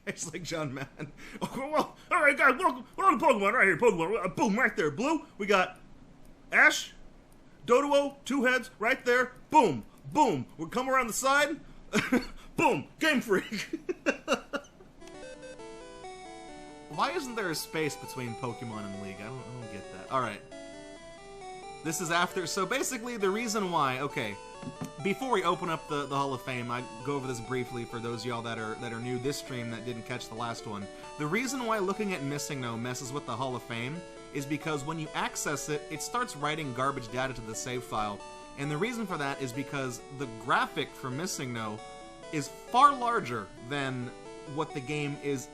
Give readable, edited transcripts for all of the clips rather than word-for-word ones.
It's like John Madden. Oh, well, all right, guys, welcome to Pokemon right here. Pokemon, boom, right there. Blue, we got Ash, Doduo, 2 heads, right there. Boom, boom. We come around the side. Boom, Game Freak. Why isn't there a space between Pokemon and League? I don't get that. All right. This is after. So basically, the reason why. Okay. Before we open up the Hall of Fame, I go over this briefly for those of y'all that are new this stream that didn't catch the last one. The reason why looking at Missing No messes with the Hall of Fame is because when you access it, it starts writing garbage data to the save file. And the reason for that is because the graphic for Missing No is far larger than what the game is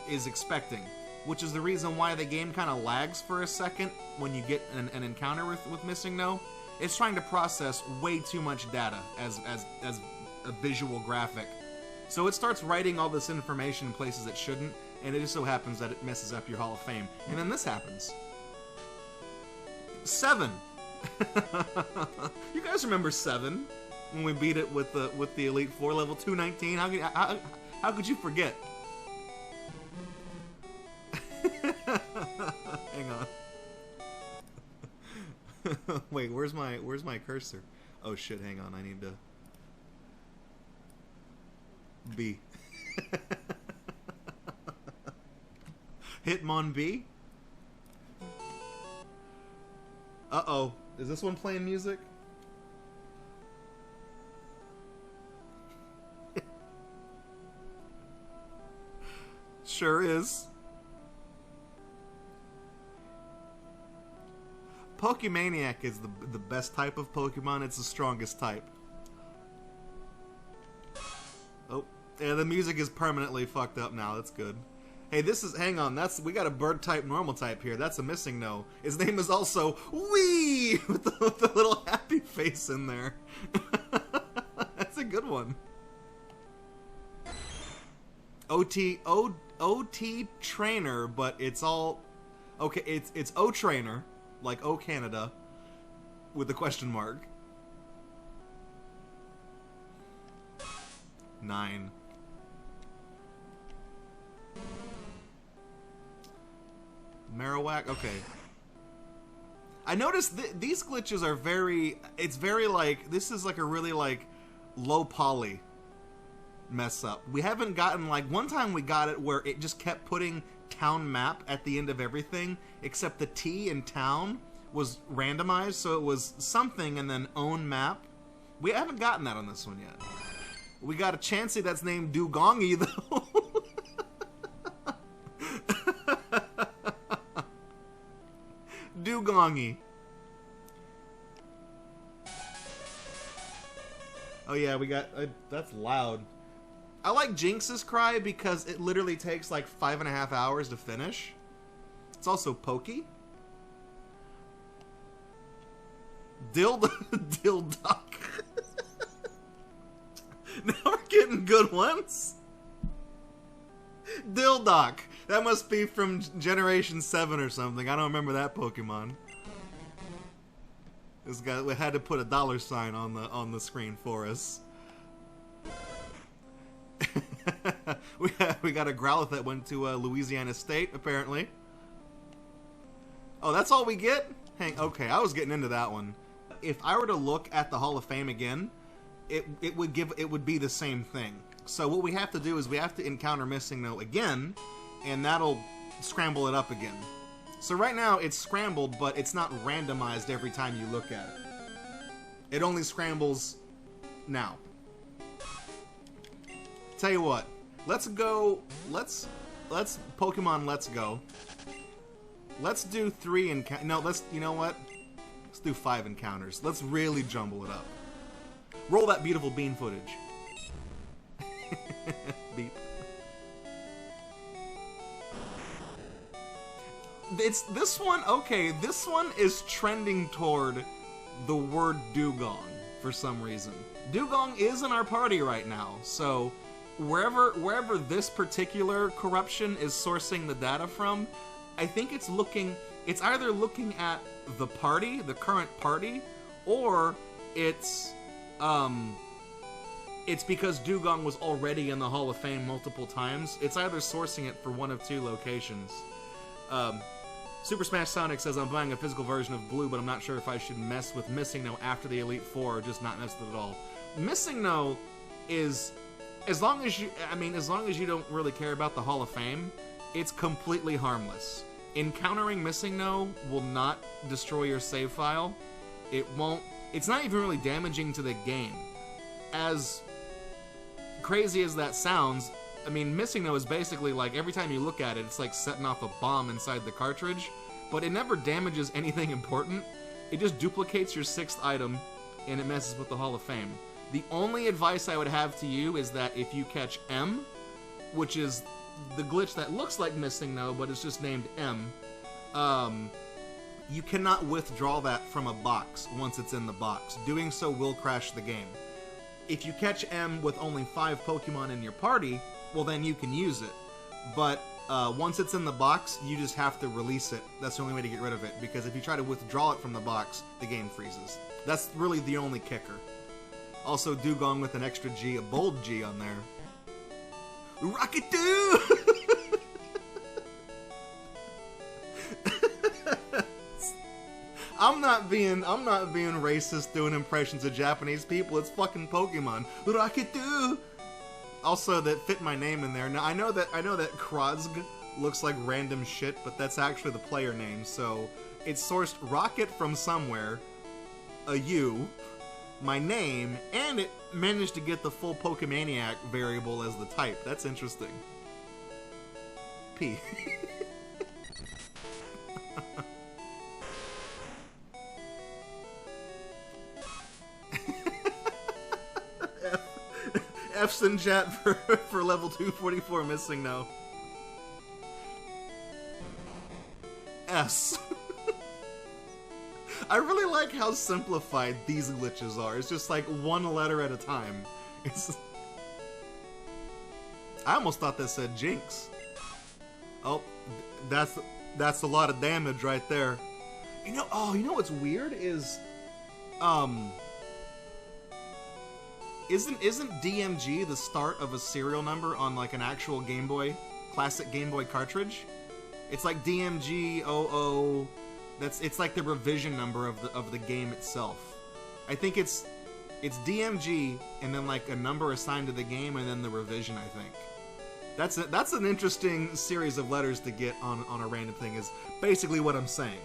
expecting. Which is the reason why the game kind of lags for a second when you get an encounter with Missing No. It's trying to process way too much data as a visual graphic. So it starts writing all this information in places it shouldn't, and it just so happens that it messes up your Hall of Fame. And then this happens. 7. You guys remember 7? When we beat it with the Elite Four, level 219? How could you forget? Hang on. Wait, where's my cursor? Oh shit, hang on, I need to... B. Hitmon B? Uh-oh. Is this one playing music? Sure is. Pokemaniac is the best type of Pokemon. It's the strongest type. Oh, yeah, the music is permanently fucked up now. That's good. Hey, this is... Hang on. We got a bird type, normal type here. That's a Missing No. His name is also Wee! With the little happy face in there. That's a good one. OT Trainer, but it's all... Okay, it's O Trainer. Like O Canada, with a question mark. 9. Marowak, okay. I noticed these glitches are very... It's very like... This is like a really like low poly mess up. We haven't gotten like... One time we got it where it just kept putting town map at the end of everything, except the T in town was randomized, so it was something and then own map. We haven't gotten that on this one yet. We got a Chansey that's named Dewgongi, though. Dewgongi. Oh yeah, we got... that's loud. I like Jinx's cry because it literally takes like 5.5 hours to finish. It's also pokey. Dilduck. Now we're getting good ones. Dilduck. That must be from Generation 7 or something. I don't remember that Pokemon. This guy, we had to put a $sign on the screen for us. we got a Growlithe that went to Louisiana State, apparently. Oh, that's all we get? Okay, I was getting into that one. If I were to look at the Hall of Fame again, it would be the same thing. So what we have to do is we have to encounter Missing No again, and that'll scramble it up again. So right now it's scrambled, but it's not randomized every time you look at it. It only scrambles now. Tell you what, let's Pokemon Let's Go. Let's do 3 encounters. No, you know what? Let's do 5 encounters. Let's really jumble it up. Roll that beautiful bean footage. Beep. It's this one, okay, this one is trending toward the word Dewgong for some reason. Dewgong is in our party right now, so wherever this particular corruption is sourcing the data from, I think it's either looking at the party, the current party, or it's it's because Dugong was already in the Hall of Fame multiple times. It's either sourcing it for one of two locations. Super Smash Sonic says, I'm buying a physical version of Blue, but I'm not sure if I should mess with Missing No after the Elite Four or just not mess with it at all. Missing No is, as long as you don't really care about the Hall of Fame, it's completely harmless. Encountering Missing No will not destroy your save file. It's not even really damaging to the game. As crazy as that sounds, I mean, Missing No is basically like, every time you look at it, it's like setting off a bomb inside the cartridge, but it never damages anything important. It just duplicates your 6th item, and it messes with the Hall of Fame. The only advice I would have to you is that if you catch M, which is the glitch that looks like Missing No, but it's just named M, you cannot withdraw that from a box once it's in the box. Doing so will crash the game. If you catch M with only 5 Pokemon in your party, well then you can use it. But once it's in the box, you just have to release it. That's the only way to get rid of it, because if you try to withdraw it from the box, the game freezes. That's really the only kicker. Also, Dugong with an extra G, a bold G on there. Rocket-Doo! I'm not being racist doing impressions of Japanese people. It's fucking Pokemon. Rocket-Doo! Also, that fit my name in there. Now I know that Krozg looks like random shit, but that's actually the player name. So it's sourced Rocket from somewhere, a U, my name, and it managed to get the full Pokemaniac variable as the type. That's interesting. P. F's in chat for level 244 Missing No. S. I really like how simplified these glitches are. It's just like one letter at a time. I almost thought that said Jinx. Oh, that's a lot of damage right there. You know what's weird is, Isn't DMG the start of a serial number on like an actual Game Boy, classic Game Boy cartridge? It's like DMG 00. It's like the revision number of the game itself. I think it's DMG and then like a number assigned to the game and then the revision. I think that's an interesting series of letters to get on a random thing. Is basically what I'm saying.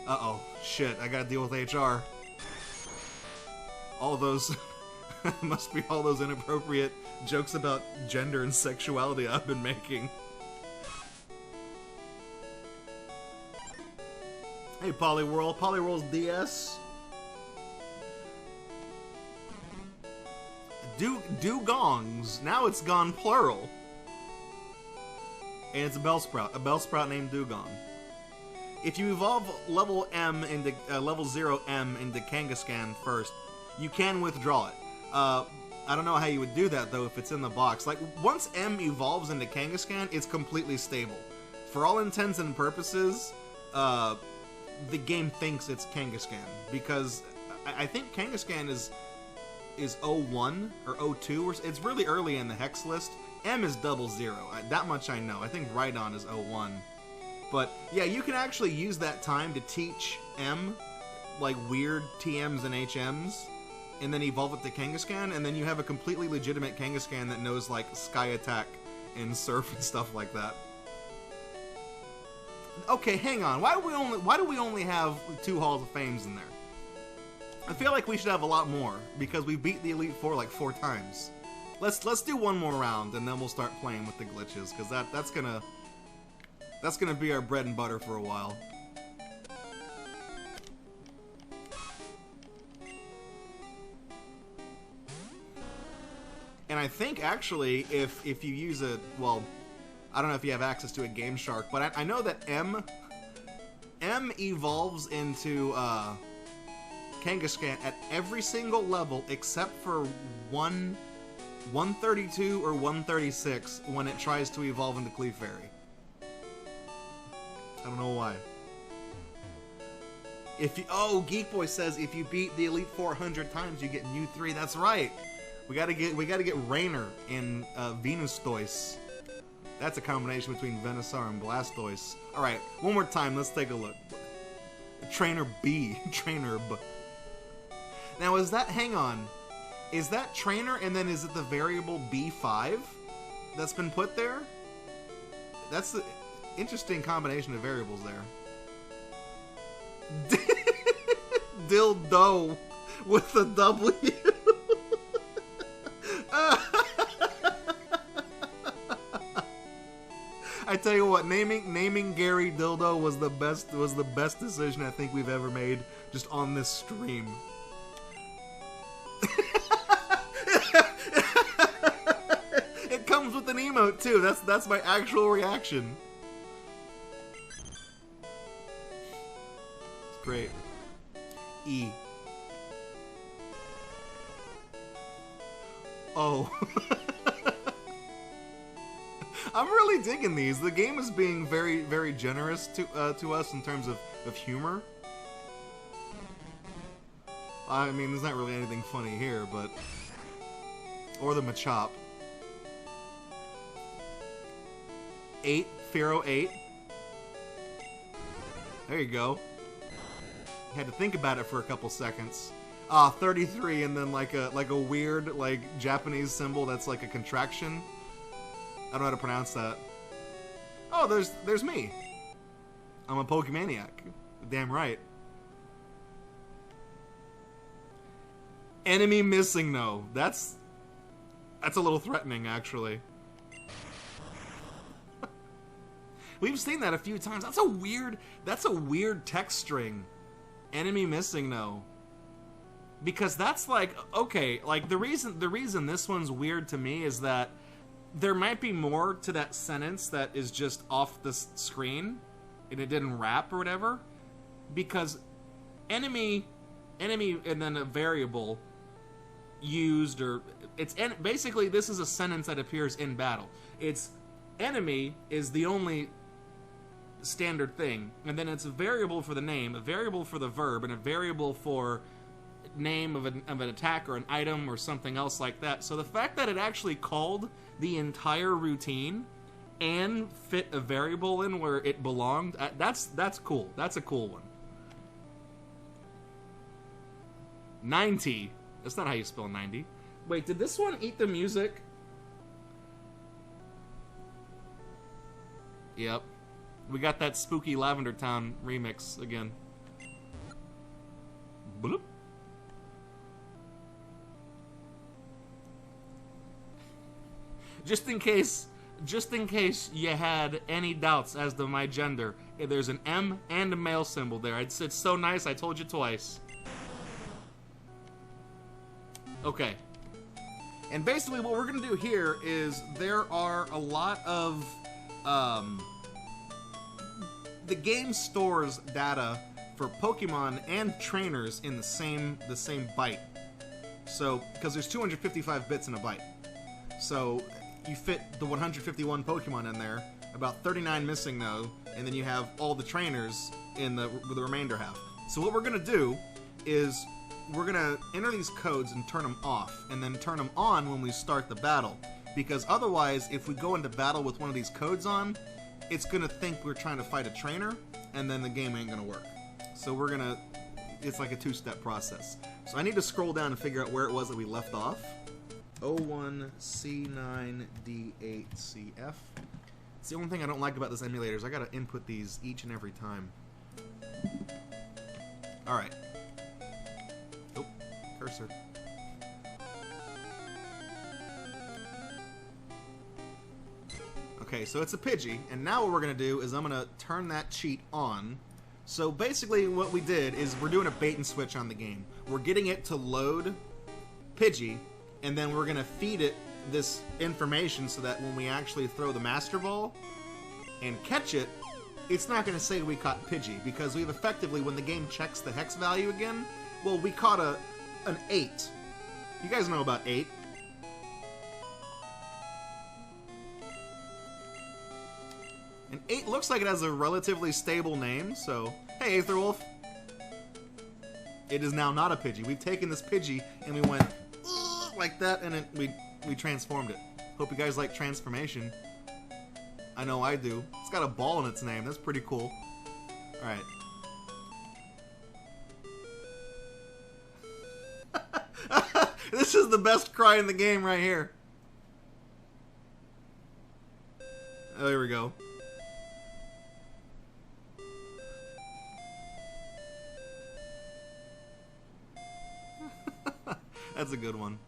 Uh-oh, shit! I gotta deal with HR. All those must be all those inappropriate jokes about gender and sexuality I've been making. Hey, Polyworld's DS. Dugongs. Now it's gone plural. And it's a Bellsprout named Dugong. If you evolve level M into level 0 M into Kangaskhan first, you can withdraw it. I don't know how you would do that though if it's in the box. Like once M evolves into Kangaskhan, it's completely stable. For all intents and purposes, the game thinks it's Kangaskhan because I think Kangaskhan is 01 or 02, or it's really early in the hex list. M is 00. That much I know. I think Rhydon is 01. But yeah, you can actually use that time to teach M like weird TMs and HMs, and then evolve it to Kangaskhan, and then you have a completely legitimate Kangaskhan that knows like Sky Attack and Surf and stuff like that. Okay, hang on. Why do we only have 2 Halls of Fames in there? I feel like we should have a lot more because we beat the Elite Four like 4 times. Let's do one more round and then we'll start playing with the glitches because that's gonna be our bread and butter for a while. And I think actually if you use well, I don't know if you have access to a Game Shark, but I know that M evolves into Kangaskhan at every single level except for 132 or 136 when it tries to evolve into Clefairy. I don't know why. If you, oh, Geek Boy says if you beat the Elite Four 100 times, you get new 3. That's right. We gotta get Rainer in Venustoise. That's a combination between Venusaur and Blastoise. All right, one more time. Let's take a look. Trainer B, Trainer B. Now is that? Hang on. Is that Trainer and then is it the variable B5 that's been put there? That's the interesting combination of variables there. Dildo with a W. I tell you what, naming Gary Dildo was the best decision I think we've ever made just on this stream. It comes with an emote too. That's my actual reaction. It's great. E. Oh. I'm really digging these. The game is being very, very generous to us in terms of humor. I mean, there's not really anything funny here, but... Or the Machop. 8, Pharaoh 8. There you go. You had to think about it for a couple seconds. 33, and then like a weird, like, Japanese symbol that's like a contraction. I don't know how to pronounce that. Oh, there's me. I'm a Pokemaniac. Damn right. Enemy missing, no. That's a little threatening, actually. We've seen that a few times. That's a weird text string. Enemy missing, no. Because that's like, okay, like the reason this one's weird to me is that there might be more to that sentence that is just off the screen and it didn't wrap or whatever, because enemy and then a variable used, or it's basically this is a sentence that appears in battle. It's enemy is the only standard thing, and then it's a variable for the name, a variable for the verb, and a variable for name of an attack or an item or something else like that. So the fact that it actually called the entire routine and fit a variable in where it belonged, that's cool. That's a cool one. 90. That's not how you spell 90. Wait, did this one eat the music? Yep. We got that spooky Lavender Town remix again. Bloop. Just in case you had any doubts as to my gender, there's an M and a male symbol there. It's so nice, I told you twice. Okay. And basically what we're going to do here is there are a lot of... the game stores data for Pokemon and trainers in the same byte. So, because there's 255 bits in a byte. So, you fit the 151 Pokemon in there, about 39 missing though, and then you have all the trainers in the remainder half. So what we're gonna do is we're gonna enter these codes and turn them off, and then turn them on when we start the battle. Because otherwise, if we go into battle with one of these codes on, it's gonna think we're trying to fight a trainer, and then the game ain't gonna work. So we're gonna, it's like a two-step process. So I need to scroll down and figure out where it was that we left off. O1C9D8CF. It's the only thing I don't like about this emulator is I gotta input these each and every time. Alright. Oh, cursor. Okay, so it's a Pidgey, and now what we're gonna do is I'm gonna turn that cheat on. So basically what we did is we're doing a bait and switch on the game. We're getting it to load Pidgey, and then we're gonna feed it this information so that when we actually throw the Master Ball and catch it, it's not gonna say we caught Pidgey, because we've effectively, when the game checks the hex value again, well, we caught an 8. You guys know about 8. And 8 looks like it has a relatively stable name, so... Hey, Aetherwolf! It is now not a Pidgey. We've taken this Pidgey and we went like that, and we transformed it. Hope you guys like transformation. I know I do. It's got a ball in its name. That's pretty cool. Alright. This is the best cry in the game right here. Oh, there we go. That's a good one.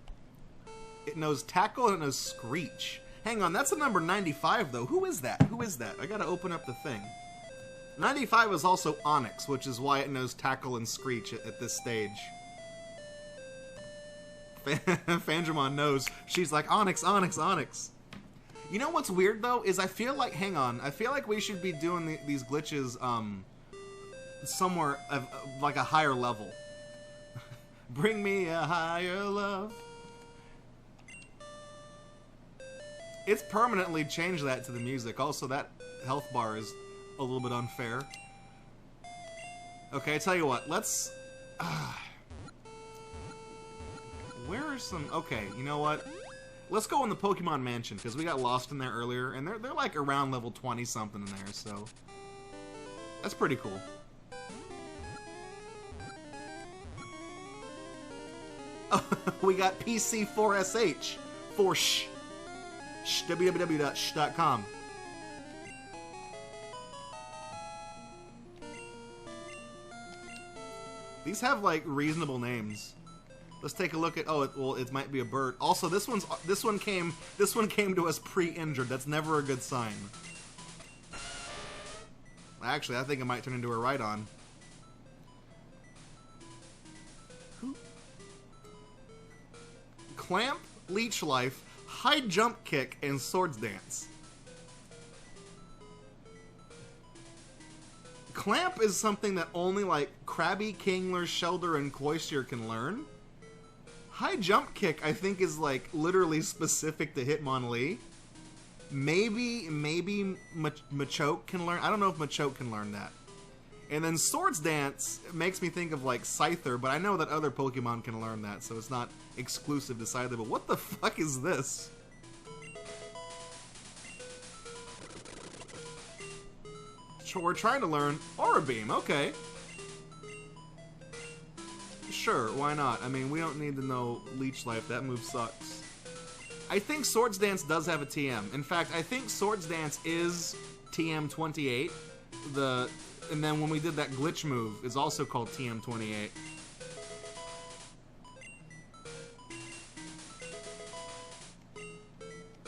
It knows Tackle and it knows Screech. Hang on, that's a number 95 though. Who is that? Who is that? I gotta open up the thing. 95 is also Onyx, which is why it knows Tackle and Screech at this stage. Fandramon knows. She's like, Onyx, Onyx, Onyx. You know what's weird though? Is I feel like, hang on, I feel like we should be doing these glitches somewhere like a higher level. Bring me a higher love. It's permanently changed that to the music. Also, that health bar is a little bit unfair. Okay, I tell you what, let's... where are some... Okay, you know what? Let's go in the Pokemon Mansion, because we got lost in there earlier, and they're like around level 20-something in there, so... That's pretty cool. We got PC4SH for www.sh.com. These have like reasonable names. Let's take a look at. Oh, well, it might be a bird. Also, this one came to us pre-injured. That's never a good sign. Actually, I think it might turn into a Rhydon. Clamp, Leech Life, High Jump Kick, and Swords Dance. Clamp is something that only like Krabby, Kingler, Shelder, and Cloyster can learn. High Jump Kick, I think, is like literally specific to Hitmonlee. Maybe Machoke can learn. I don't know if Machoke can learn that. And then Swords Dance makes me think of like Scyther, but I know that other Pokemon can learn that, so it's not exclusive to Scyther. But what the fuck is this? So we're trying to learn Aura Beam, okay. Sure, why not? I mean, we don't need to know Leech Life, that move sucks. I think Swords Dance does have a TM. In fact, I think Swords Dance is TM28. And then when we did that glitch move, is also called TM28.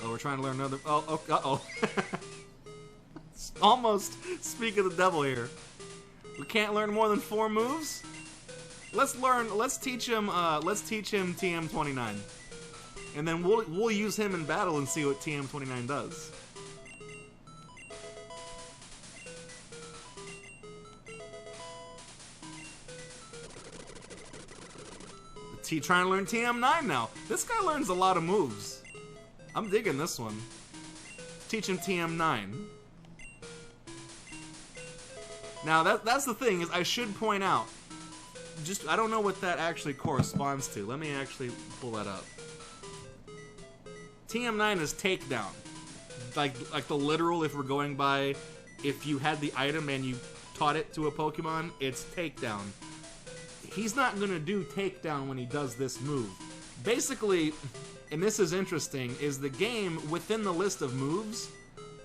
Oh, we're trying to learn another... Oh, uh-oh. Almost speak of the devil here. We can't learn more than 4 moves? Let's teach him TM29. And then we'll use him in battle and see what TM29 does. Trying to learn TM9 now. This guy learns a lot of moves. I'm digging this one. Teach him TM9. Now that's the thing, is I should point out, I don't know what that actually corresponds to. Let me actually pull that up. TM9 is takedown. Like the literal, if we're going by, if you had the item and you taught it to a Pokemon, it's takedown. He's not going to do takedown when he does this move. Basically, and this is interesting, is the game, within the list of moves,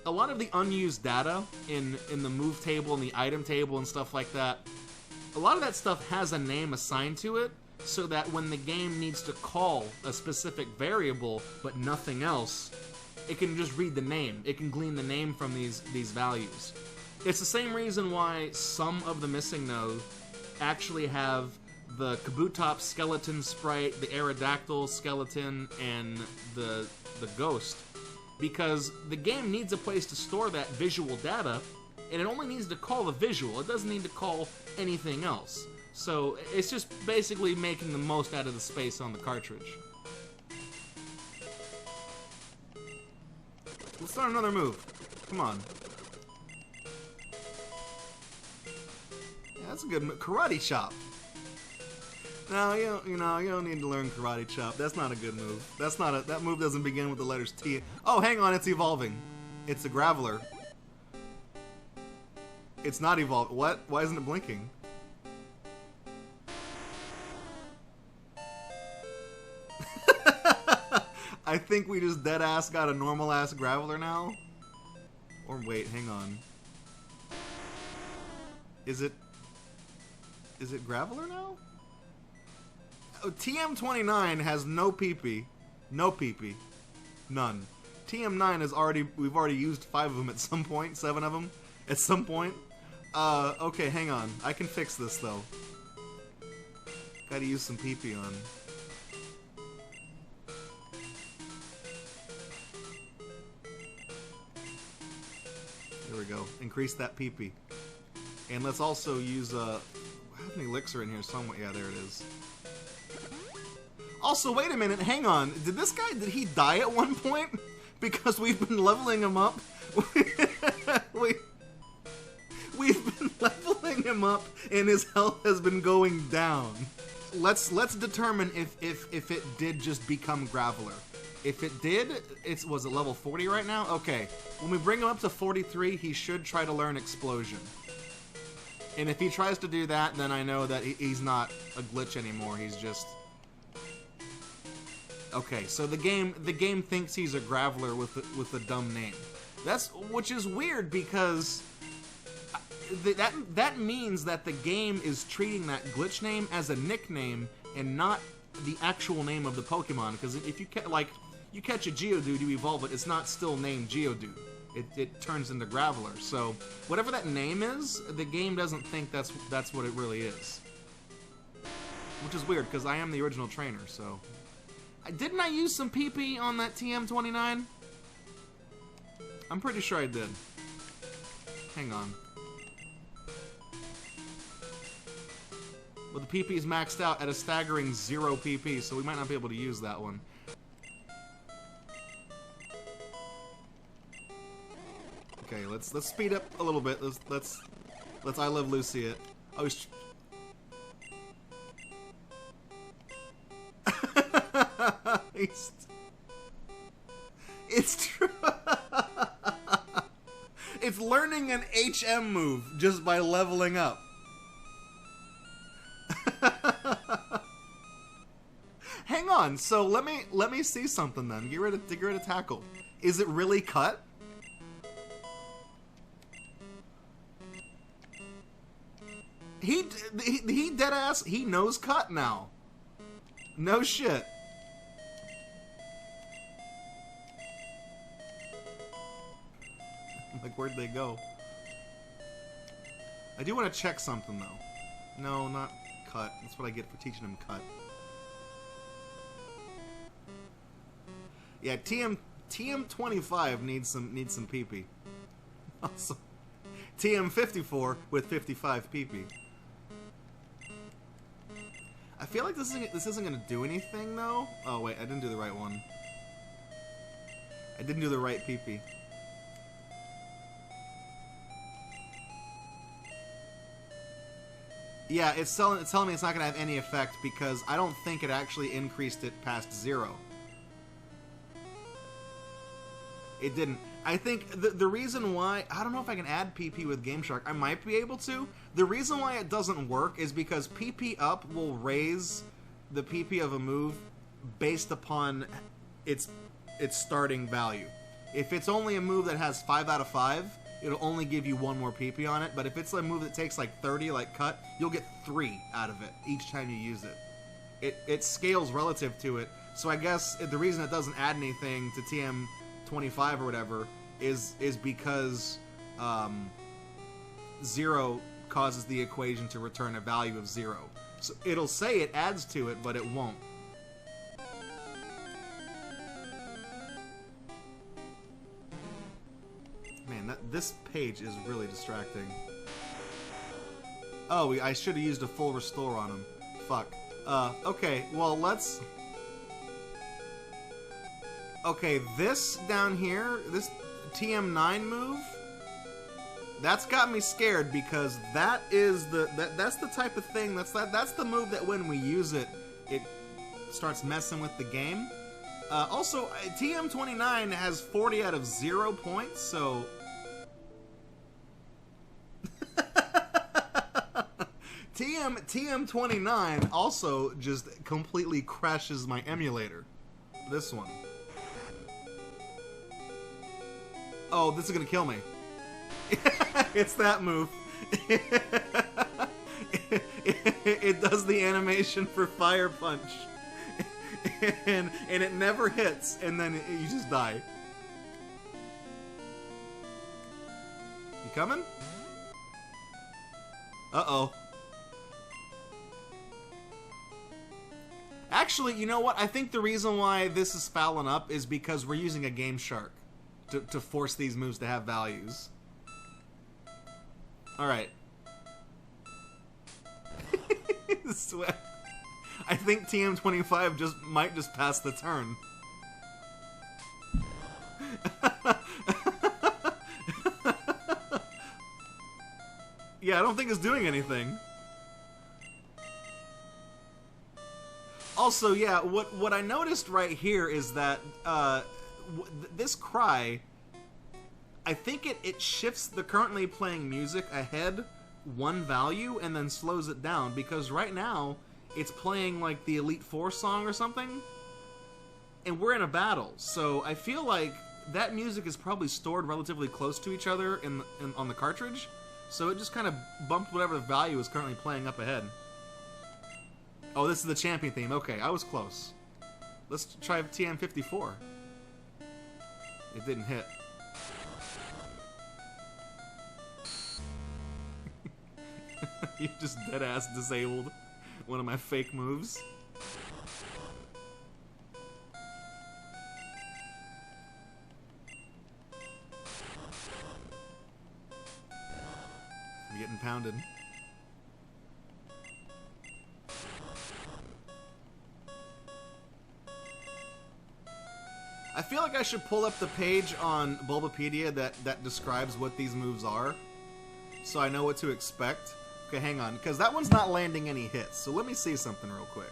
a lot of the unused data in the move table and the item table and stuff like that, a lot of that stuff has a name assigned to it, so that when the game needs to call a specific variable, but nothing else, it can just read the name. It can glean the name from these values. It's the same reason why some of the missing nodes actually have the Kabutops skeleton sprite, the Aerodactyl skeleton, and the ghost. Because the game needs a place to store that visual data, and it only needs to call the visual. It doesn't need to call anything else. So it's just basically making the most out of the space on the cartridge. Let's start another move. Come on. Yeah, that's a good move. Karate Chop. No, you don't need to learn Karate Chop. That's not a good move. That move doesn't begin with the letters T. Oh, hang on, it's evolving. It's a Graveler. It's not evolved. What? Why isn't it blinking? I think we just dead-ass got a normal-ass Graveler now. Or wait, hang on. Is it Graveler now? Oh, TM29 has no PP. No PP. None. TM9 is we've already used 5 of them at some point, 7 of them at some point. Okay, hang on. I can fix this though. Gotta use some PP on. There we go. Increase that PP. And let's also use, I have an elixir in here somewhere. Yeah, there it is. Also, wait a minute, hang on. Did he die at one point? Because we've been leveling him up. We've been leveling him up, and his health has been going down. Let's determine if it did just become Graveler. If it did, was it level 40 right now? Okay. When we bring him up to 43, he should try to learn Explosion. And if he tries to do that, then I know that he's not a glitch anymore. He's just... Okay, so the game thinks he's a Graveler with a dumb name. Which is weird because that means that the game is treating that glitch name as a nickname and not the actual name of the Pokemon. Because if you catch a Geodude, you evolve it, it's not still named Geodude. It turns into Graveler. So whatever that name is, the game doesn't think that's what it really is. Which is weird because I am the original trainer, so... Didn't I use some PP on that TM29? I'm pretty sure I did. Hang on. Well, the PP is maxed out at a staggering 0 PP, so we might not be able to use that one. Okay, let's speed up a little bit. Let's I Love Lucy it. Oh, he's... It's true. It's learning an HM move just by leveling up. Hang on. So let me see something then. Get rid of tackle. Is it really cut? He deadass. He knows cut now. No shit. Like, where'd they go? I do want to check something, though. No, not cut. That's what I get for teaching him cut. Yeah, TM25 needs some PP. Also, TM54 with 55 PP. I feel like this isn't gonna do anything, though. Oh wait, I didn't do the right one. I didn't do the right PP. Yeah, it's telling me it's not going to have any effect because I don't think it actually increased it past 0. It didn't. I think the reason why... I don't know if I can add PP with Game Shark. I might be able to. The reason why it doesn't work is because PP up will raise the PP of a move based upon its starting value. If it's only a move that has 5 out of 5... it'll only give you 1 more PP on it, but if it's a move that takes like 30, like Cut, you'll get 3 out of it each time you use it. It scales relative to it, so I guess the reason it doesn't add anything to TM25 or whatever is because 0 causes the equation to return a value of 0. So it'll say it adds to it, but it won't. Man, this page is really distracting. Oh, I should have used a full restore on him. Fuck. Okay, well, let's... Okay, this down here, this TM9 move, That's got me scared because that's the type of thing that's the move that when we use it, it starts messing with the game. Also, TM29 has 40 out of 0 points, so TM29 also just completely crashes my emulator. This one. Oh, this is gonna kill me. It's that move. It does the animation for Fire Punch. And it never hits, and then you just die. You coming? Uh-oh. Actually, you know what? I think the reason why this is fouling up is because we're using a Game Shark to force these moves to have values. Alright. Sweat. I think TM25 might just pass the turn. Yeah, I don't think it's doing anything. Also, yeah, what I noticed right here is that this cry, I think it shifts the currently playing music ahead one value and then slows it down, because right now it's playing like the Elite Four song or something, and we're in a battle, so I feel like that music is probably stored relatively close to each other on the cartridge, so it just kind of bumped whatever the value is currently playing up ahead. Oh, this is the champion theme. Okay, I was close. Let's try TM54. It didn't hit. You just deadass disabled one of my fake moves. I'm getting pounded. I feel like I should pull up the page on Bulbapedia that describes what these moves are, so I know what to expect. Okay, hang on, because that one's not landing any hits, so let me see something real quick.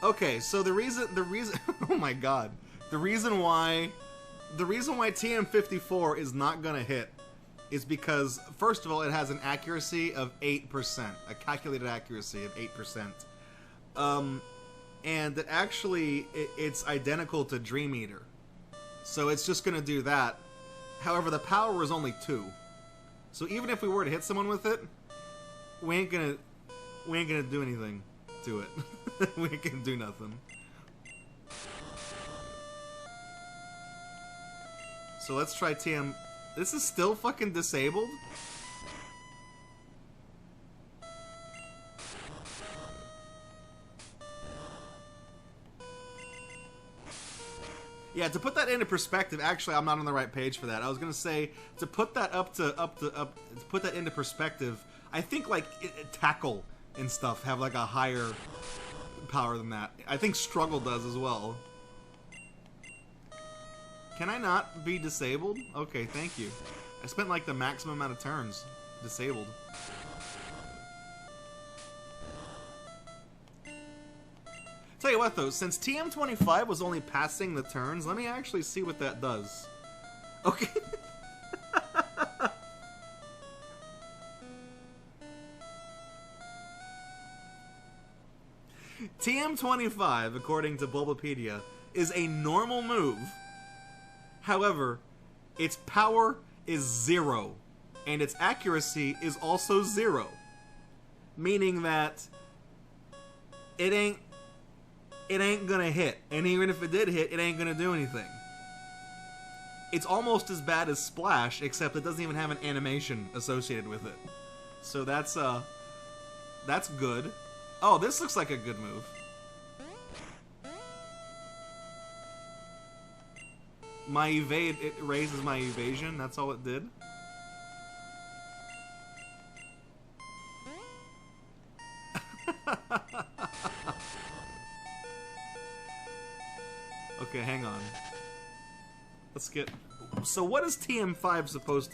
Okay, so the reason, oh my god, the reason why TM54 is not gonna hit is because, first of all, it has an accuracy of 8%, a calculated accuracy of 8%. And that actually, it's identical to Dream Eater. So it's just gonna do that. However, the power is only 2. So even if we were to hit someone with it, we ain't gonna do anything to it. We ain't gonna do nothing. So let's try TM. This is still fucking disabled? Yeah, to put that into perspective, actually, I'm not on the right page for that. I was gonna say to put that to put that into perspective. I think like tackle and stuff have like a higher power than that. I think struggle does as well. Can I not be disabled? Okay, thank you. I spent like the maximum amount of turns disabled. Tell you what though, since TM25 was only passing the turns, let me actually see what that does. Okay. TM25, according to Bulbapedia, is a normal move. However, its power is 0, and its accuracy is also 0. Meaning that it ain't gonna hit, and even if it did hit, it ain't gonna do anything. It's almost as bad as Splash, except it doesn't even have an animation associated with it. So that's good. Oh, this looks like a good move. My evade, it raises my evasion, that's all it did. Okay, hang on. Let's get... So what is TM5 supposed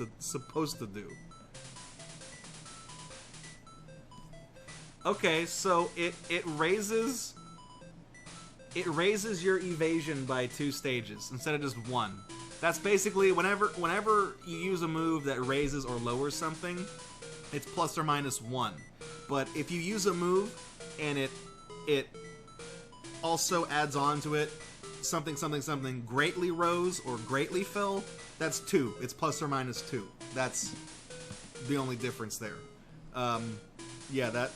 to do? Okay, so it raises your evasion by 2 stages instead of just 1. That's basically whenever you use a move that raises or lowers something, it's plus or minus 1. But if you use a move and it also adds on to it something greatly rose or greatly fell, that's 2. It's plus or minus 2. That's the only difference there. Yeah, that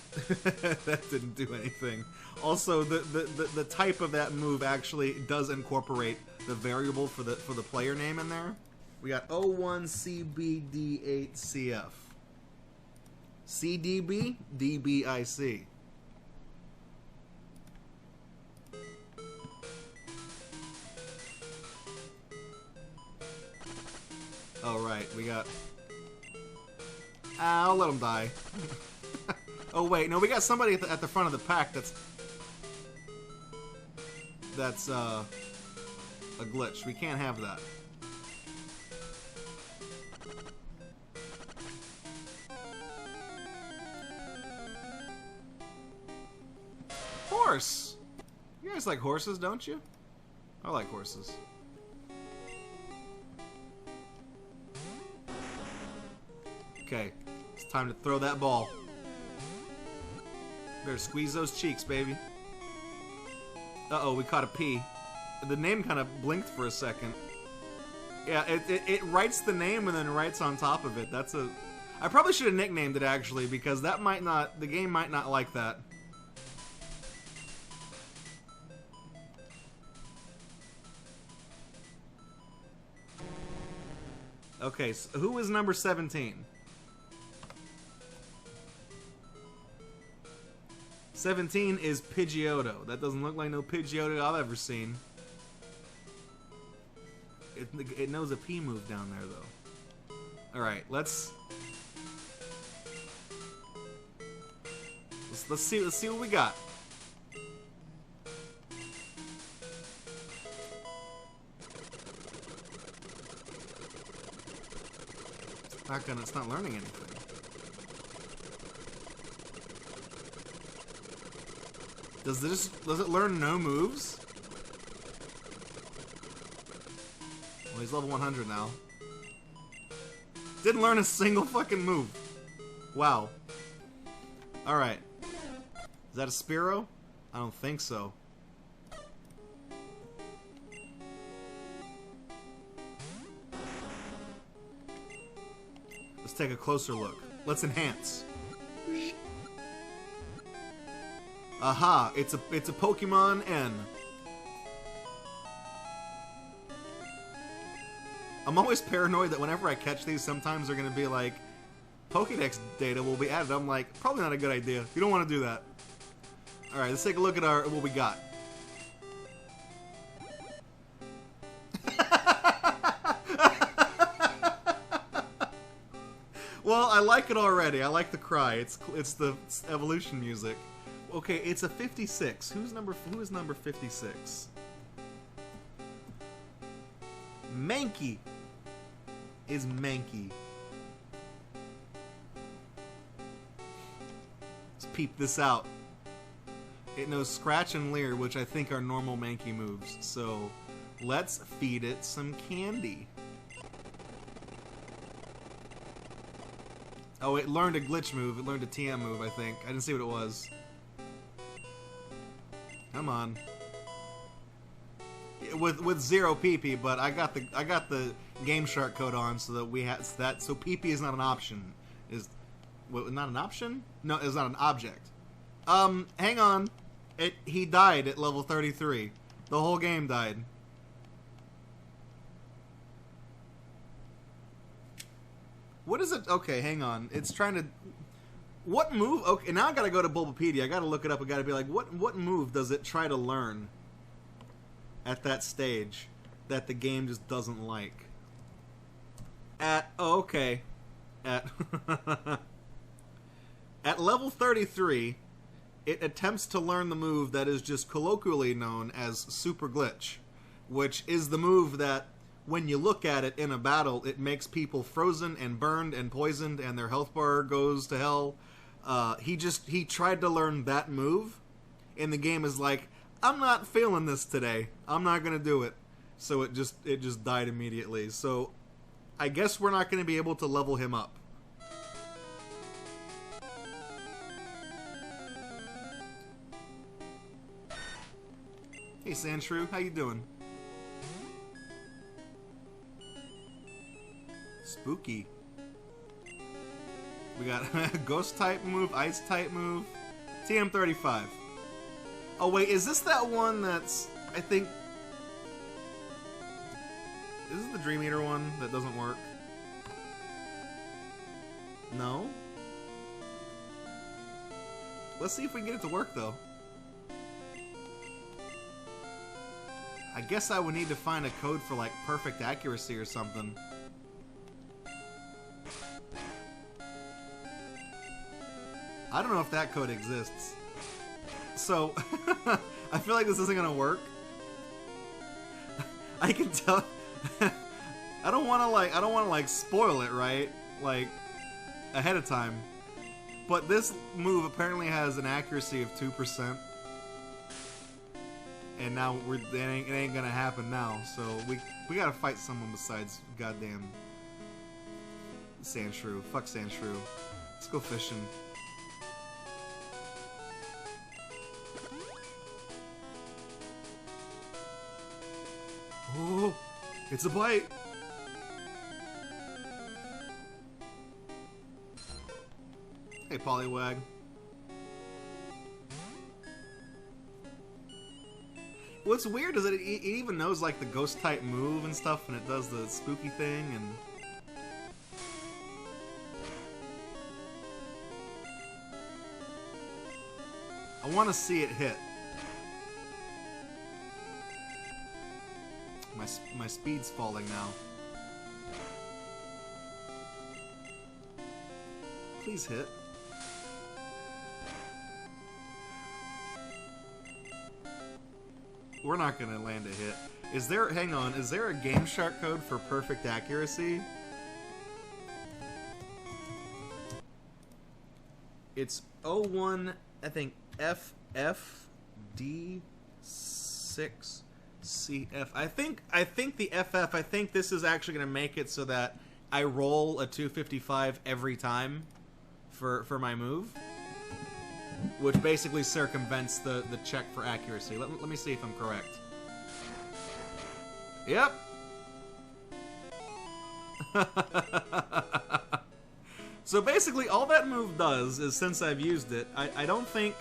that didn't do anything. Also, the type of that move actually does incorporate the variable for the player name in there. We got O1CBD8CF. CDB DBIC. Oh right, we got. I'll let him die. Oh wait, no, we got somebody at the front of the pack that's a glitch. We can't have that. Horse! You guys like horses, don't you? I like horses. Okay, it's time to throw that ball. Better squeeze those cheeks, baby. Uh-oh, we caught a P. The name kind of blinked for a second. Yeah, it writes the name and then writes on top of it. That's a... I probably should have nicknamed it, actually, because that might not... The game might not like that. Okay, so who is number 17? 17 is Pidgeotto. That doesn't look like no Pidgeotto I've ever seen. It knows a P move down there, though. Alright, let's see what we got. It's not learning anything. Does it learn no moves? Well, he's level 100 now. Didn't learn a single fucking move. Wow. Alright. Is that a Spearow? I don't think so. Let's take a closer look. Let's enhance. Aha! It's a Pokemon N. I'm always paranoid that whenever I catch these, sometimes they're gonna be like, Pokédex data will be added. I'm like, probably not a good idea. You don't want to do that. Alright, let's take a look at what we got. Well, I like it already. I like the cry. It's the evolution music. Okay, it's a 56. Who is number 56? Mankey is Mankey. Let's peep this out. It knows Scratch and Leer, which I think are normal Mankey moves. So let's feed it some candy. Oh, it learned a glitch move. It learned a TM move, I think. I didn't see what it was. Come on. With 0 PP, but I got the Game Shark code on so that we had that. So PP is not an option. Is not an option? No, it's not an object. Hang on. He died at level 33. The whole game died. What is it? Okay, hang on. It's trying to... What move... Okay, now I gotta go to Bulbapedia. I gotta look it up. I gotta be like, what move does it try to learn at that stage that the game just doesn't like? Oh, okay. At level 33, it attempts to learn the move that is just colloquially known as Super Glitch, which is the move that when you look at it in a battle, it makes people frozen and burned and poisoned, and their health bar goes to hell. He tried to learn that move, and the game is like, I'm not feeling this today. I'm not gonna do it. So it just died immediately. So I guess we're not gonna be able to level him up. Hey Sandshrew, how you doing? Spooky. We got ghost type move, ice type move, TM35. Oh wait, is this that one that's, I think, is this the Dream Eater one that doesn't work? No? Let's see if we can get it to work though. I guess I would need to find a code for like perfect accuracy or something. I don't know if that code exists. So, I feel like this isn't gonna work. I can tell. I don't want to spoil it, right? Like ahead of time. But this move apparently has an accuracy of 2%. And now it ain't gonna happen now. So we gotta fight someone besides goddamn Sandshrew. Fuck Sandshrew. Let's go fishing. Oh, it's a bite. Hey, Poliwag. What's weird is that it even knows like the ghost type move and stuff, and it does the spooky thing and. I want to see it hit. My speed's falling now. Please hit. We're not gonna land a hit. Is there, hang on, is there a Game Shark code for perfect accuracy? It's 01, I think, FFD6CF. I think the FF, I think this is actually gonna make it so that I roll a 255 every time for my move. Which basically circumvents the check for accuracy. Let me see if I'm correct. Yep. So basically, all that move does is, since I've used it, I don't think.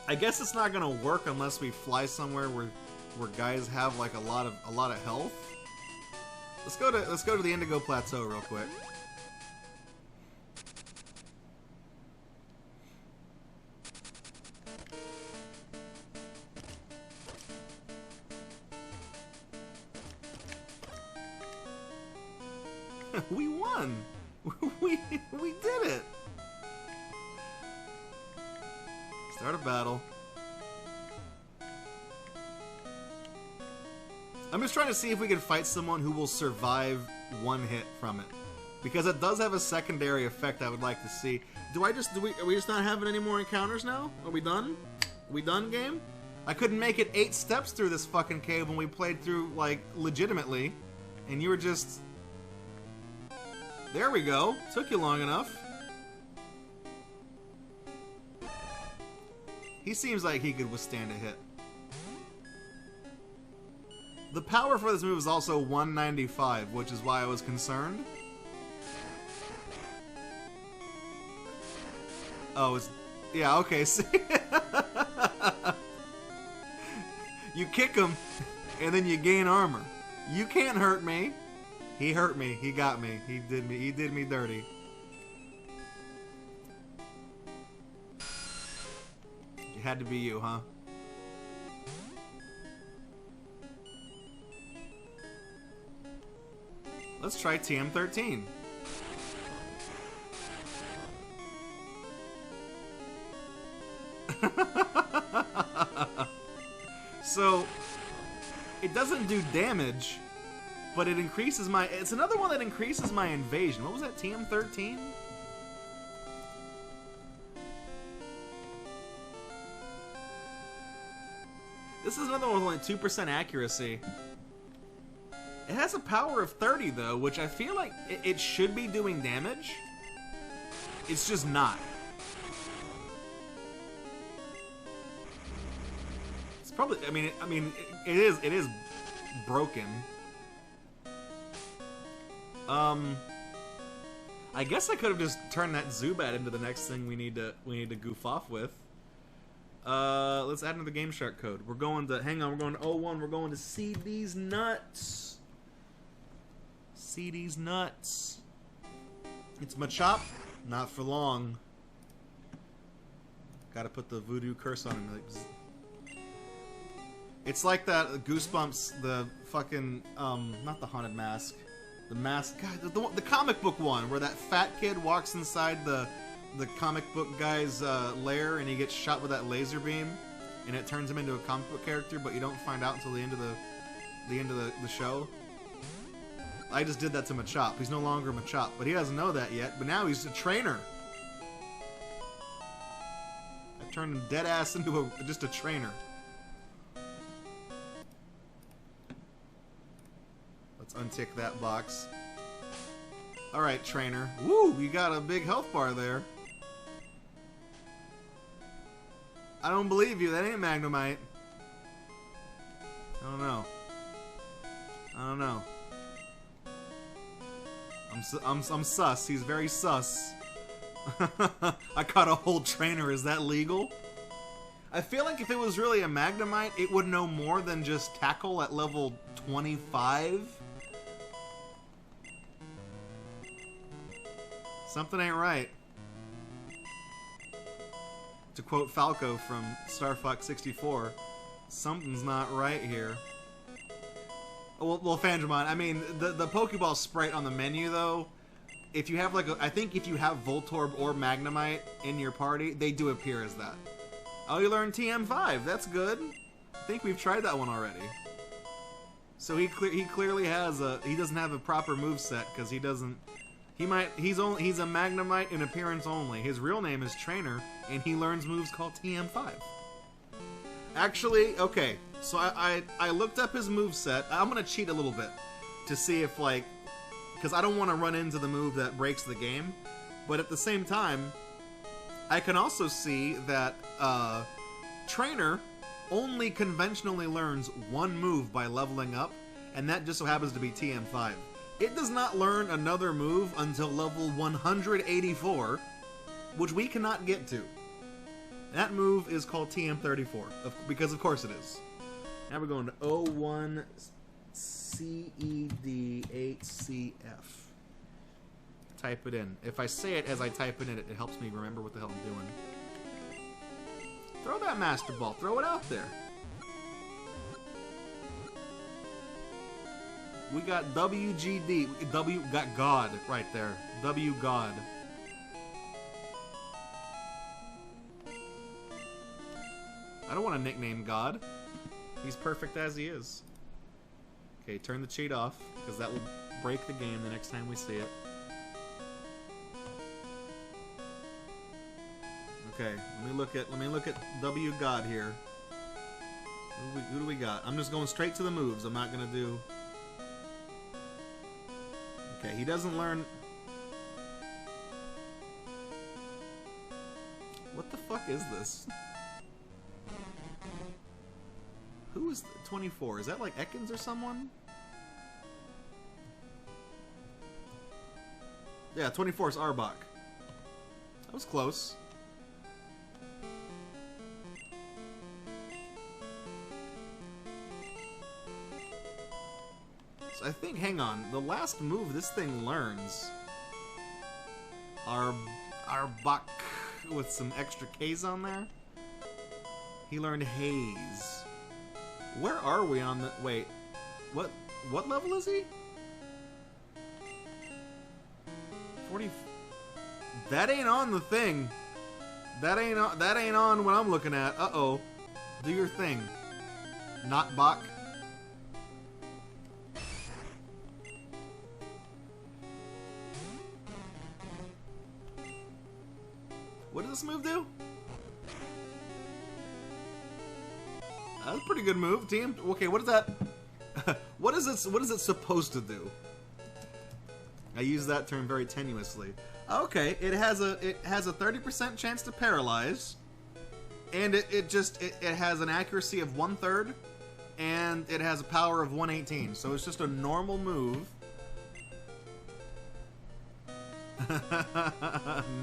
I guess it's not gonna work unless we fly somewhere where guys have like a lot of health. Let's go to the Indigo Plateau real quick. We won! We did it! Start a battle. I'm just trying to see if we can fight someone who will survive one hit from it. Because it does have a secondary effect I would like to see. Are we just not having any more encounters now? Are we done? Are we done, game? I couldn't make it 8 steps through this fucking cave when we played through, like, legitimately. And you were just... There we go. Took you long enough. He seems like he could withstand a hit. The power for this move is also 195, which is why I was concerned. Oh, it's... Yeah, okay, see? You kick him, and then you gain armor. You can't hurt me. He hurt me. He got me. He did me dirty. It had to be you, huh? Let's try TM13. So, It doesn't do damage, but it increases my... It's another one that increases my invasion. What was that, TM13? This is another one with only 2% accuracy. It has a power of 30, though, which I feel like it should be doing damage. It's just not. It's probably... I mean, it is broken. I guess I could have just turned that Zubat into the next thing we need to goof off with. Let's add another Game Shark code. We're going to... Hang on, we're going to 01. We're going to see these nuts. See these nuts. It's Machop. Not for long. Gotta put the voodoo curse on him. Like, it's like that Goosebumps, the fucking, not the Haunted Mask. The mask, God, the comic book one, where that fat kid walks inside the comic book guy's lair and he gets shot with that laser beam and it turns him into a comic book character, but you don't find out until the end of the show. I just did that to Machop. He's no longer Machop, but he doesn't know that yet. But now he's a trainer. I turned him dead ass into just a trainer. Let's untick that box. All right, trainer. Woo! You got a big health bar there. I don't believe you. That ain't Magnemite. I don't know. I don't know. I'm sus. He's very sus. I caught a whole trainer. Is that legal? I feel like if it was really a Magnemite, it would know more than just Tackle at level 25. Something ain't right. To quote Falco from Star Fox 64, something's not right here. Well, Fandramon, I mean, the Pokeball sprite on the menu, though, if you have, like, I think if you have Voltorb or Magnemite in your party, they do appear as that. Oh, you learned TM5. That's good. I think we've tried that one already. So he clearly has a... He doesn't have a proper moveset, because he doesn't... He's a Magnemite in appearance only. His real name is Trainer, and he learns moves called TM5. Actually, okay, so I looked up his moveset. I'm gonna cheat a little bit to see if, like, because I don't want to run into the move that breaks the game, but at the same time, I can also see that Trainer only conventionally learns one move by leveling up, and that just so happens to be TM5. It does not learn another move until level 184, which we cannot get to. That move is called TM34, because of course it is. Now we're going to 01 CED8CF. Type it in. If I say it as I type it in, it helps me remember what the hell I'm doing. Throw that Master Ball. Throw it out there. We got WGD. Got God right there. W God. I don't want to nickname God. He's perfect as he is. Okay, turn the cheat off, because that will break the game the next time we see it. Okay, let me look at W God here. Who do we got? I'm just going straight to the moves. I'm not gonna do... Okay, he doesn't learn... What the fuck is this? Who is 24? Is that like Ekans or someone? Yeah, 24 is Arbok. That was close. So I think, hang on, the last move this thing learns... Arbok with some extra K's on there? He learned Haze. Where are we on the... Wait. What level is he? 40... That ain't on the thing. That ain't on what I'm looking at. Uh-oh. Do your thing. Not Bach. What does this move do? That's a pretty good move, team. Okay, what is that? What is it supposed to do? I use that term very tenuously. Okay, it has a 30% chance to paralyze, and it has an accuracy of 1/3, and it has a power of 118. So it's just a normal move.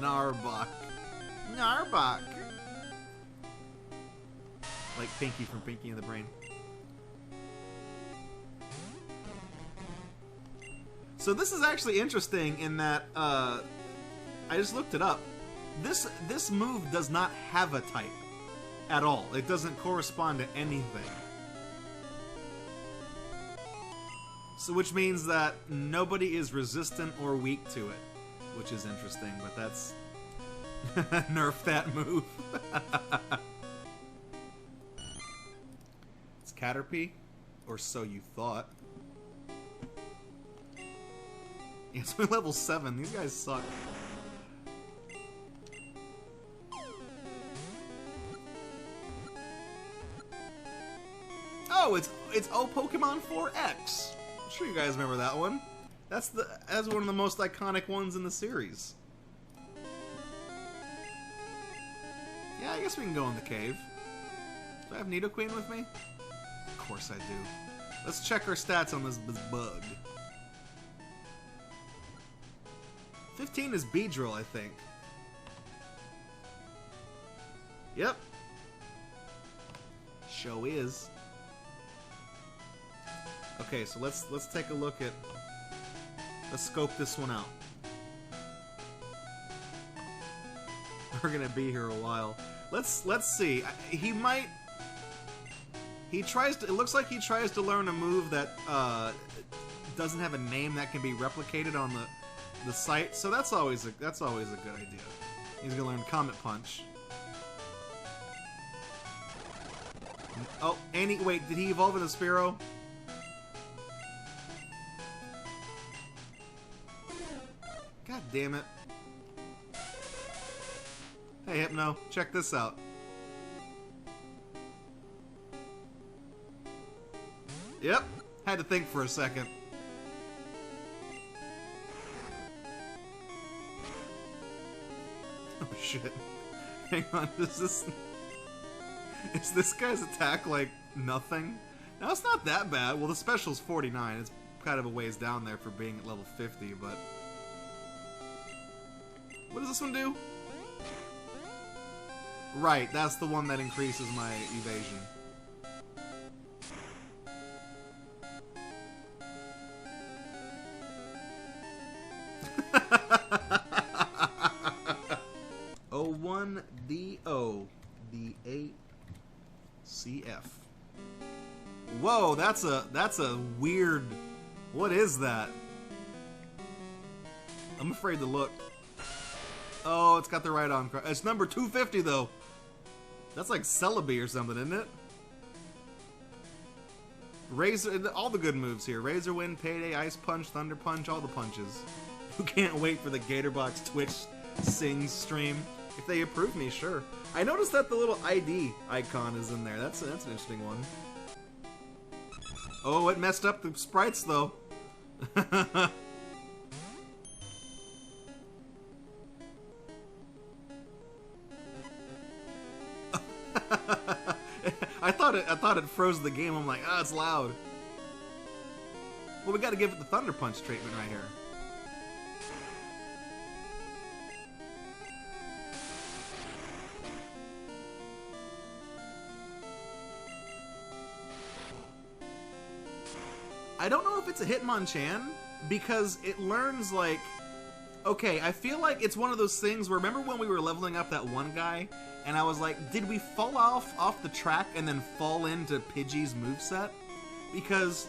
Narbok. Narbok. Like Pinky from Pinky and the Brain. So this is actually interesting in that, I just looked it up. This move does not have a type at all. It doesn't correspond to anything. So which means that nobody is resistant or weak to it, which is interesting, but that's... nerf that move. It's Caterpie, or so you thought. It's only level 7. These guys suck. Oh, it's O Pokemon 4X. I'm sure you guys remember that one. That's one of the most iconic ones in the series. Yeah, I guess we can go in the cave. Do I have Nidoqueen with me? Of course I do. Let's check our stats on this bug. 15 is Beedrill, I think. Yep. Show is. Okay, so let's take a look at... Let's scope this one out. We're gonna be here a while. Let's see. He might... He tries to... It looks like he tries to learn a move that doesn't have a name that can be replicated on the site, so that's always a good idea. He's gonna learn Comet Punch. Oh, wait, did he evolve into Spearow? God damn it. Hey Hypno, check this out. Yep, had to think for a second. Oh shit. Hang on, is this guy's attack like nothing? No, it's not that bad. Well, the special's 49. It's kind of a ways down there for being at level 50, but... What does this one do? Right, that's the one that increases my evasion. O1DO, the 8CF. Whoa, that's a weird... What is that? I'm afraid to look. Oh, it's got the right on. It's number 250 though. That's like Celebi or something, isn't it? Razor, all the good moves here. Razor Wind, Payday, Ice Punch, Thunder Punch, all the punches. Who can't wait for the Gatorbox Twitch Sings stream? If they approve me, sure. I noticed that the little ID icon is in there. That's an interesting one. Oh, it messed up the sprites though. I thought it froze the game. I'm like, ah, it's loud. Well, we got to give it the Thunder Punch treatment right here. I don't know if it's a Hitmonchan, because it learns, like... Okay, I feel like it's one of those things where, remember when we were leveling up that one guy, and I was like, did we fall off the track and then fall into Pidgey's moveset? Because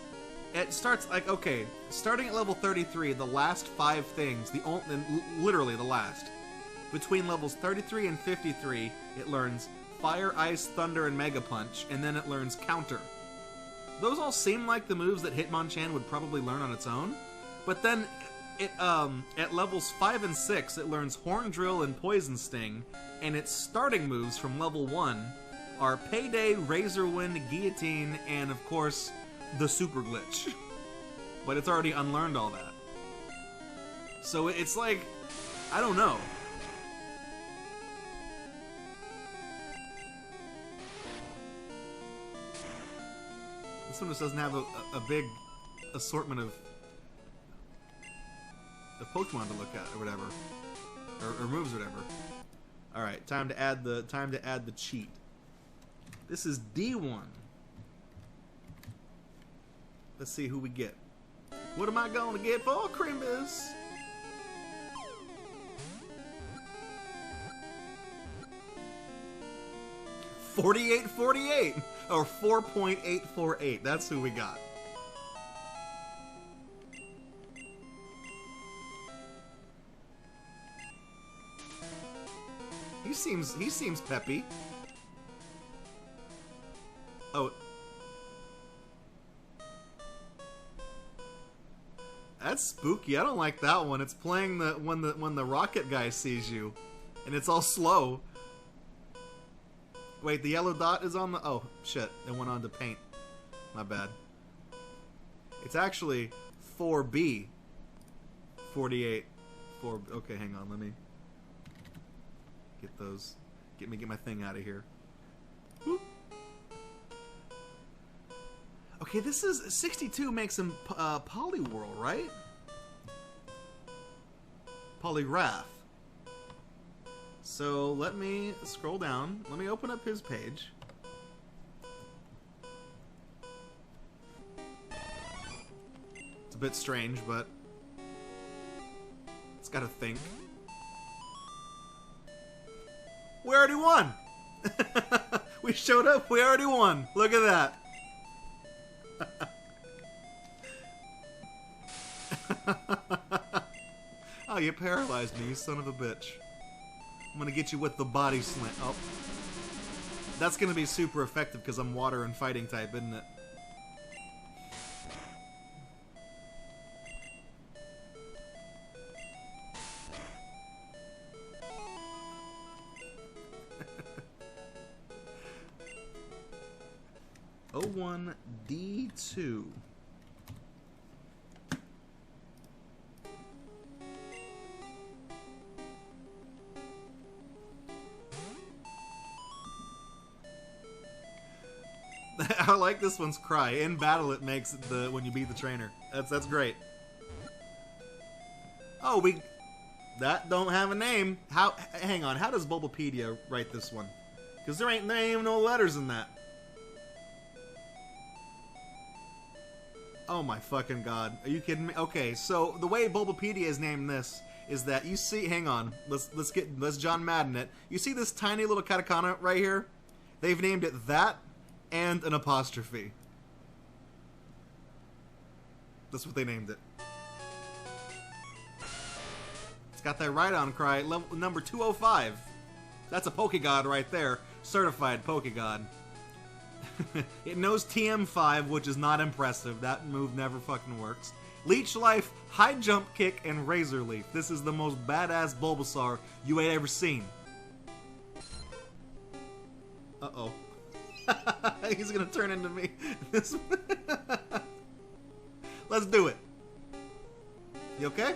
it starts, like, okay, starting at level 33, the last 5 things, literally the last, between levels 33 and 53, it learns Fire, Ice, Thunder, and Mega Punch, and then it learns Counter. Those all seem like the moves that Hitmonchan would probably learn on its own, but then It at levels 5 and 6, it learns Horn Drill and Poison Sting, and its starting moves from level 1 are Payday, Razor Wind, Guillotine, and of course the Super Glitch. But it's already unlearned all that. So it's like, I don't know. This one just doesn't have a big assortment of Pokemon to look at, or whatever, or moves, or whatever. All right, time to add the cheat. This is D1. Let's see who we get. What am I gonna get for Crimbus? $48.48 or 4.848. That's who we got. He seems peppy. Oh. That's spooky. I don't like that one. It's playing when the rocket guy sees you, and it's all slow. Wait, the yellow dot is on the... Oh, shit. It went on to paint. My bad. It's actually 4B. 48. 4... Okay, hang on. Let me... Get those... Get my thing out of here. Whoop. Okay, this is... 62 makes him Poliwhirl, right? Poliwrath. So let me scroll down. Let me open up his page. It's a bit strange, but it's got to think. We already won! We showed up, we already won. Look at that. Oh, you paralyzed me, you son of a bitch. I'm gonna get you with the body slam. Oh. That's gonna be super effective because I'm water and fighting type, isn't it? O1D2. I like this one's cry. In battle, it makes the when you beat the trainer. That's great. Oh, that don't have a name. How? Hang on. How does Bulbapedia write this one? Because there ain't even no letters in that. Oh my fucking god. Are you kidding me? Okay, so the way Bulbapedia is named this is that you see. Hang on. Let's John Madden it. You see this tiny little katakana right here? They've named it that. And an apostrophe. That's what they named it. It's got that Rhydon cry, level number 205. That's a Pokegod right there. Certified Pokegod. It knows TM5, which is not impressive. That move never fucking works. Leech Life, High Jump Kick, and Razor Leaf. This is the most badass Bulbasaur you ain't ever seen. Uh-oh. He's gonna turn into me. Let's do it. You okay?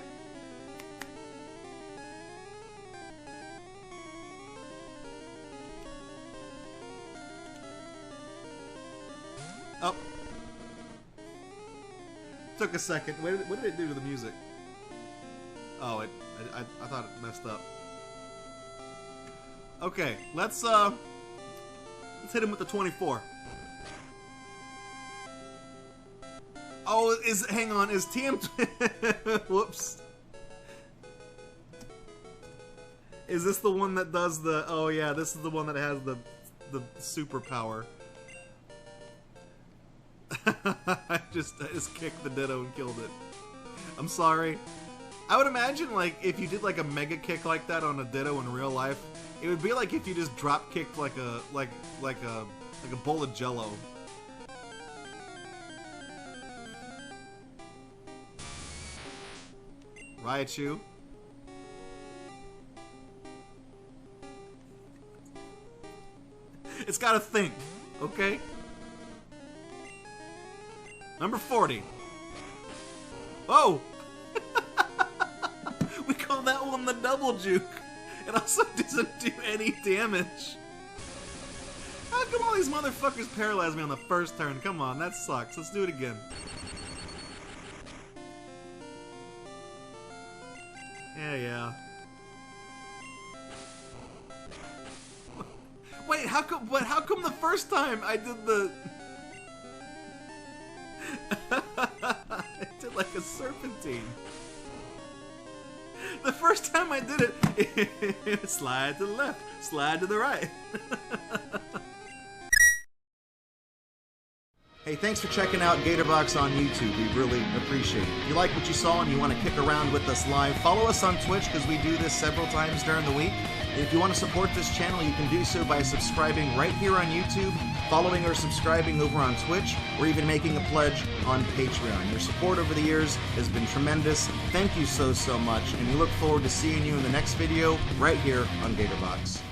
Oh. Took a second. What did it do to the music? Oh, I thought it messed up. Okay, let's hit him with the 24. Oh, hang on, is TM... Whoops. Is this the one that does the... Oh yeah, this is the one that has the superpower. I just kicked the Ditto and killed it. I'm sorry. I would imagine, like, if you did like a mega kick like that on a Ditto in real life, it would be like if you just drop kicked like a bowl of Jello. Raichu. It's gotta think, okay? Number 40. Oh! We call that one the double juke. It also doesn't do any damage. How come all these motherfuckers paralyze me on the first turn? Come on, that sucks. Let's do it again. Yeah. Wait, how come the first time I did the... I did like a serpentine. The first time I did it, slide to the left, slide to the right. Hey, thanks for checking out Gatorbox on YouTube. We really appreciate it. If you like what you saw and you want to kick around with us live, follow us on Twitch because we do this several times during the week. And if you want to support this channel, you can do so by subscribing right here on YouTube, following or subscribing over on Twitch, or even making a pledge on Patreon. Your support over the years has been tremendous. Thank you so much, and we look forward to seeing you in the next video right here on Gatorbox.